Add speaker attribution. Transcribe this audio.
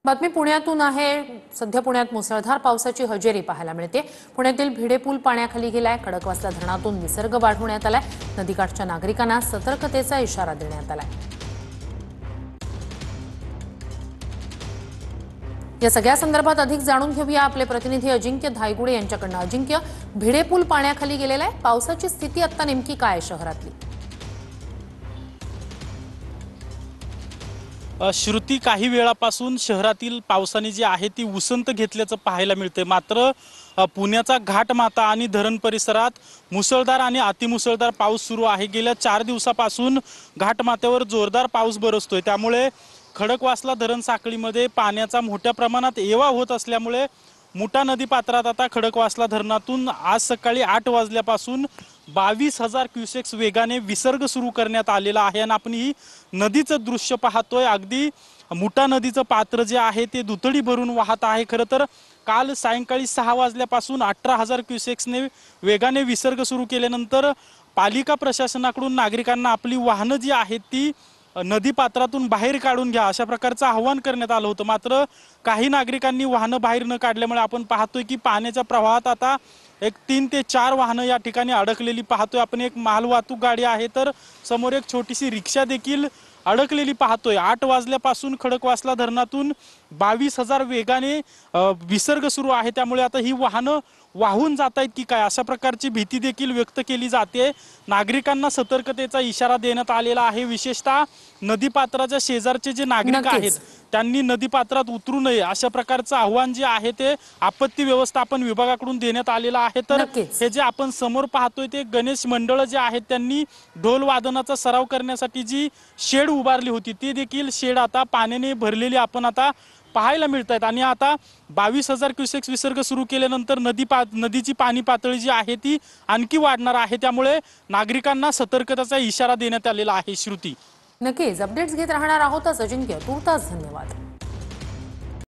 Speaker 1: बातमी पुण्यातून आहे। सध्या पुण्यात मुसळधार पावसाची हजेरी पाहायला मिळते। पुण्यातील भिडे पूल पाण्याखाली गेलाय। खडकवासला धरणातून विसर्ग वाढवण्यात आलाय। नदीकाठच्या नागरिकांना सतर्कतेचा इशारा देण्यात आलाय। या सगळ्या संदर्भात अधिक जाणून घेऊया आपले प्रतिनिधी अजिंक्य धायगुडे यांच्याकडून। अजिंक्य, भिडे पूल पाण्याखाली गेलेला आहे, पावसाची स्थिती आता नेमकी काय आहे शहरातली?
Speaker 2: श्रुती, काही वेळापासून शहरातील पावसाने जी आहे ती उसंत घेतल्याचं पाहायला मिळते। मात्र पुण्याचा घाटमाता आणि धरण परिसरात मुसळधार आणि अतिमुसळधार पाऊस सुरू आहे। गेल्या 4 दिवसापासून घाटमाथ्यावर जोरदार पाऊस बरसतोय। त्यामुळे खडकवासला धरण साखळीमध्ये पाण्याचा मोठ्या प्रमाणात येवा होत असल्यामुळे मुठा नदी पात्रात आता खडकवासला धरणातून आज सकाळी 8 वाजल्यापासून 22,000 क्युसेक्स वेगाने विसर्ग सुरू करण्यात आलेला आहे। आणि आपण ही नदीचं दृश्य पाहतोय। अगदी मुठा नदीचं पात्र जे आहे ते दुथडी भरून वाहत आहे। खरं तर काल सायंकाळी 6 वाजल्यापासून 18,000 क्युसेक्सने वेगाने विसर्ग सुरू केल्यानंतर पालिका प्रशासनाकडून नागरिकांना आपली वाहनं जी आहेत ती नदी पात्रातून बाहेर काढून घ्या अशा प्रकारचं आवाहन करण्यात आलं होतं। मात्र काही नागरिकांनी वाहनं बाहेर न काढल्यामुळे आपण पाहतोय की पाण्याच्या प्रवाहात आता एक 3 ते 4 वाहनं या ठिकाणी अडकलेली पाहतोय आपण। एक मालवाहतूक गाडी आहे, तर समोर एक छोटीशी रिक्षा देखील अडकलेली पाहतोय। 8 वाजल्यापासून खडकवासला धरणातून 22,000 वेगाने विसर्ग सुरू आहे। त्यामुळे आता ही वाहनं वाहून जात आहेत की काय अशा प्रकारची भीती देखील व्यक्त केली जाते। नागरिकांना सतर्कतेचा इशारा देण्यात आलेला आहे। विशेषतः नदीपात्राच्या शेजारचे जे नागरिक आहेत त्यांनी नदीपात्रात उतरू नये अशा प्रकारचं आव्हान जे आहे ते आपत्ती व्यवस्थापन विभागाकडून देण्यात आलेलं आहे। तर हे जे आपण समोर पाहतोय ते गणेश मंडळ जे आहेत त्यांनी ढोल वादनाचा सराव करण्यासाठी जी शेड उभारली होती ती देखील शेड आता पाण्याने भरलेली आपण आता पाहायला मिळत आहेत। आणि आता 22,000 क्युसेक्स विसर्ग सुरू केल्यानंतर नदीची पाणी पातळी जी आहे ती आणखी वाढणार आहे। त्यामुळे नागरिकांना सतर्कतेचा इशारा देण्यात आलेला आहे। श्रुती,
Speaker 1: नक्कीच अपडेट्स घेत राहणार आहोतच अजिंक्य। तूर्तास धन्यवाद।